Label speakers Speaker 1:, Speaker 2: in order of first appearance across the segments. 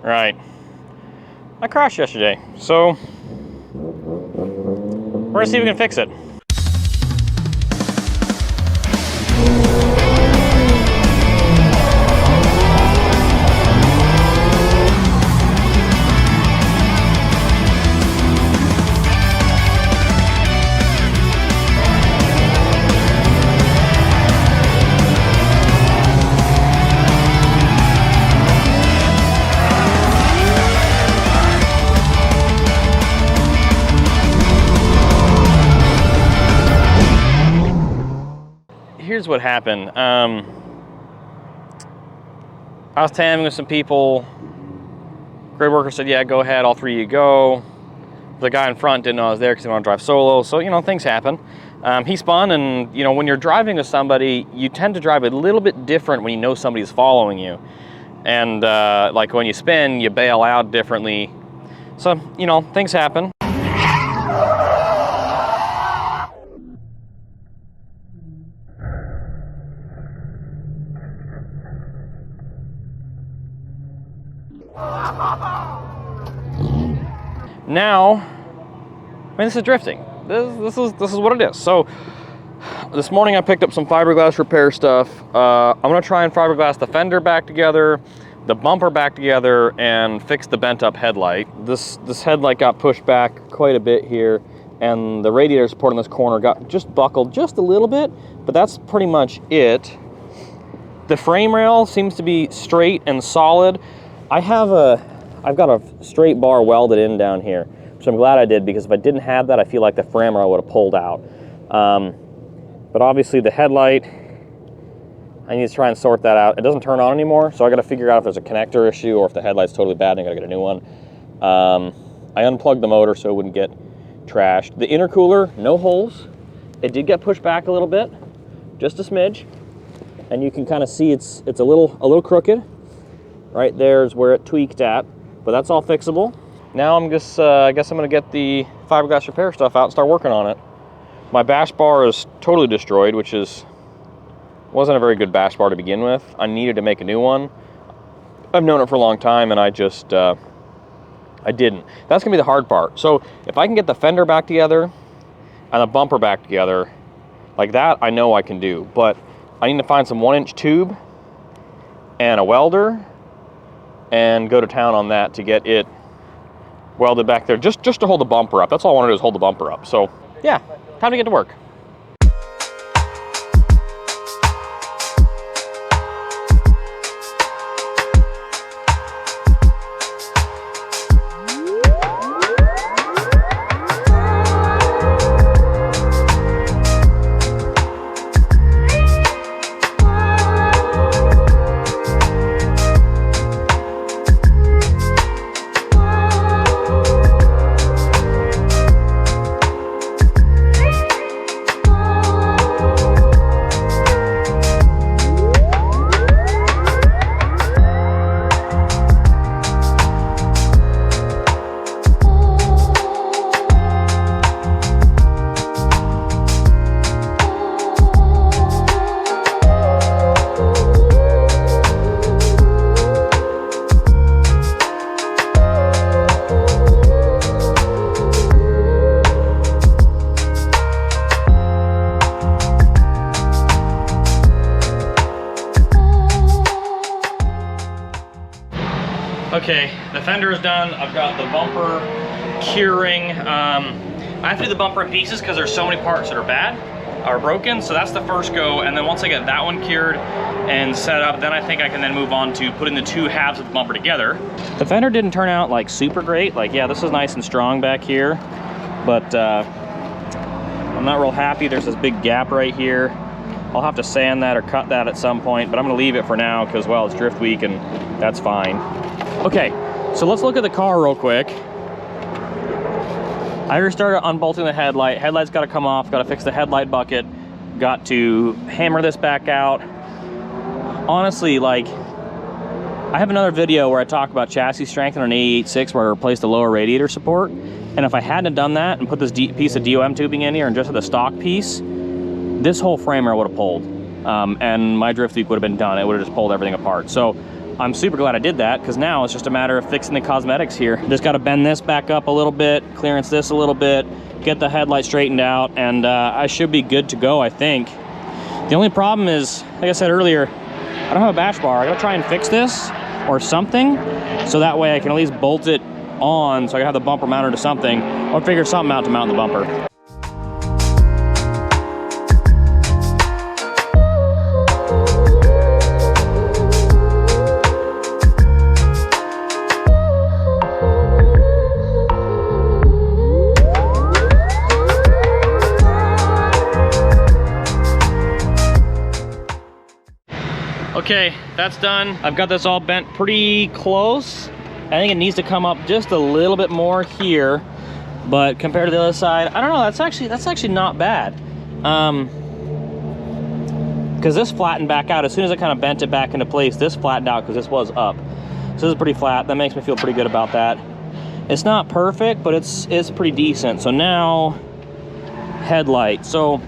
Speaker 1: Right. I crashed yesterday, so we're gonna see if we can fix it. Here's what happened. I was tanning with some people. Grid worker said, yeah, go ahead, all three of you go. The guy in front didn't know I was there because he wanted to drive solo. So, you know, things happen. He spun, and, you know, when you're driving with somebody, you tend to drive a little bit different when you know somebody's following you. And like when you spin, you bail out differently. So, you know, things happen. Now, I mean, this is drifting. This is what it is. So, this morning I picked up some fiberglass repair stuff. I'm gonna try and fiberglass the fender back together, the bumper back together, and fix the bent up headlight. This headlight got pushed back quite a bit here, and the radiator support in this corner got just buckled just a little bit, but that's pretty much it. The frame rail seems to be straight and solid. I've got a straight bar welded in down here, which I'm glad I did, because if I didn't have that, I feel like the frame rail would have pulled out. But obviously the headlight, I need to try and sort that out. It doesn't turn on anymore, so I gotta figure out if there's a connector issue or if the headlight's totally bad and I gotta get a new one. I unplugged the motor so it wouldn't get trashed. The intercooler, no holes. It did get pushed back a little bit, just a smidge. And you can kind of see it's a little crooked. Right there's where it tweaked at, but that's all fixable. Now I'm just, I guess I'm gonna get the fiberglass repair stuff out and start working on it. My bash bar is totally destroyed, which wasn't a very good bash bar to begin with. I needed to make a new one. I've known it for a long time, and I just, I didn't. That's gonna be the hard part. So if I can get the fender back together and the bumper back together, like that, I know I can do. But I need to find some 1-inch tube and a welder and go to town on that to get it welded back there, just to hold the bumper up. That's all I want to do, is hold the bumper up. So yeah, time to get to work. Okay, the fender is done. I've got the bumper curing. I have to do the bumper in pieces because there's so many parts that are bad, are broken, so that's the first go. And then once I get that one cured and set up, then I think I can then move on to putting the two halves of the bumper together. The fender didn't turn out like super great. Like, yeah, this is nice and strong back here, but I'm not real happy. There's this big gap right here. I'll have to sand that or cut that at some point, but I'm gonna leave it for now because, well, it's drift week and that's fine. Okay, so let's look at the car real quick. I already started unbolting the headlight. Headlight's gotta come off, gotta fix the headlight bucket, got to hammer this back out. Honestly, like, I have another video where I talk about chassis strength on an AE86 where I replaced the lower radiator support. And if I hadn't done that and put this piece of DOM tubing in here and just had the stock piece, this whole framer would have pulled. And my drift week would have been done. It would have just pulled everything apart. So I'm super glad I did that, because now it's just a matter of fixing the cosmetics here. Just got to bend this back up a little bit, clearance this a little bit, get the headlight straightened out, and I should be good to go, I think. The only problem is, like I said earlier, I don't have a bash bar. I gotta try and fix this or something, so that way I can at least bolt it on so I can have the bumper mounted to something, or figure something out to mount the bumper. Okay, that's done. I've got this all bent pretty close. I think it needs to come up just a little bit more here, but compared to the other side, I don't know, that's actually not bad. Because this flattened back out. As soon as I kind of bent it back into place, this flattened out because this was up. So this is pretty flat. That makes me feel pretty good about that. It's not perfect, but it's pretty decent. So now, headlight. So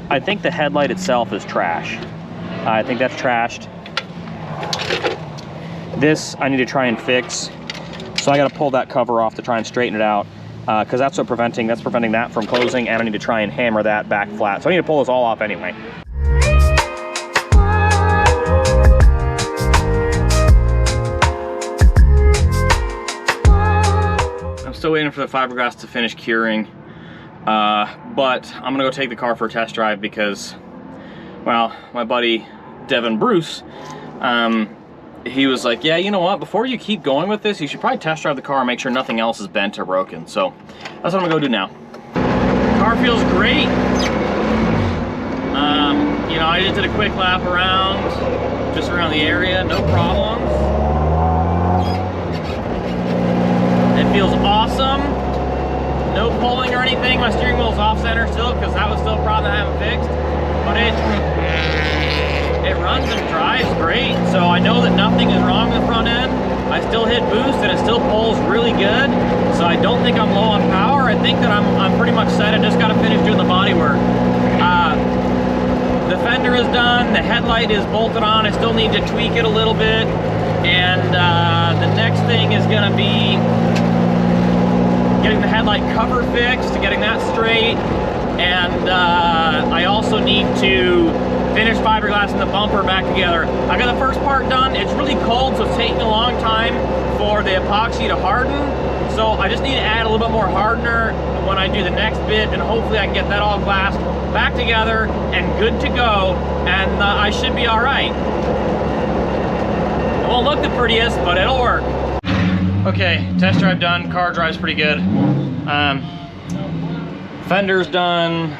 Speaker 1: I think the headlight itself is trash. I think that's trashed. This I need to try and fix. So I gotta pull that cover off to try and straighten it out, because that's preventing that from closing, and I need to try and hammer that back flat. So I need to pull this all off anyway. I'm still waiting for the fiberglass to finish curing, but I'm gonna go take the car for a test drive because, well, my buddy Devin Bruce, he was like, yeah, you know what, before you keep going with this, you should probably test drive the car and make sure nothing else is bent or broken. So that's what I'm gonna go do now. Car feels great. You know, I just did a quick lap around, just around the area, no problems. It feels awesome. No pulling or anything. My steering wheel's off center still, because that was still a problem I haven't fixed. But it runs and drives great. So I know that nothing is wrong with the front end. I still hit boost and it still pulls really good. So I don't think I'm low on power. I think that I'm pretty much set. I just got to finish doing the body work. The fender is done. The headlight is bolted on. I still need to tweak it a little bit. And the next thing is going to be getting the headlight cover fixed, getting that straight. And I also need to finish fiberglass and the bumper back together. I got the first part done. It's really cold, so it's taking a long time for the epoxy to harden. So I just need to add a little bit more hardener when I do the next bit, and hopefully I can get that all glassed back together and good to go, and I should be all right. It won't look the prettiest, but it'll work. Okay, test drive done. Car drives pretty good. Fender's done.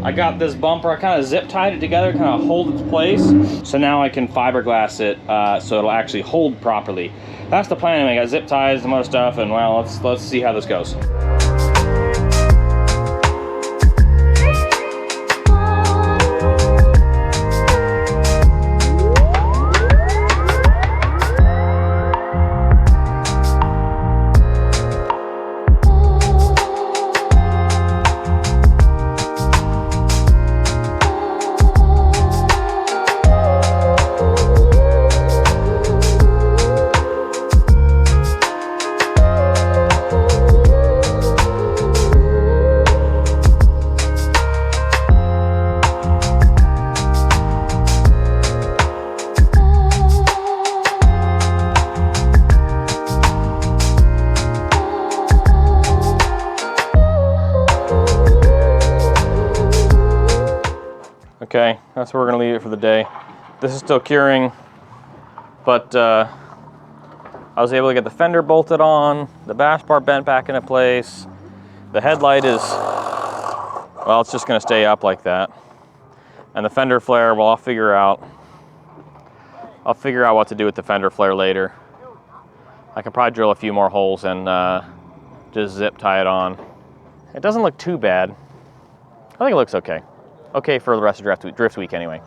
Speaker 1: I got this bumper, I kind of zip tied it together, kind of hold its place. So now I can fiberglass it so it'll actually hold properly. That's the plan anyway. I got zip ties, some other stuff, and well, let's see how this goes. Okay, that's where we're gonna leave it for the day. This is still curing, but I was able to get the fender bolted on, the bash bar bent back into place. The headlight is, well, it's just gonna stay up like that. And the fender flare, well, I'll figure out what to do with the fender flare later. I can probably drill a few more holes and just zip tie it on. It doesn't look too bad. I think it looks okay. Okay for the rest of drift week anyway.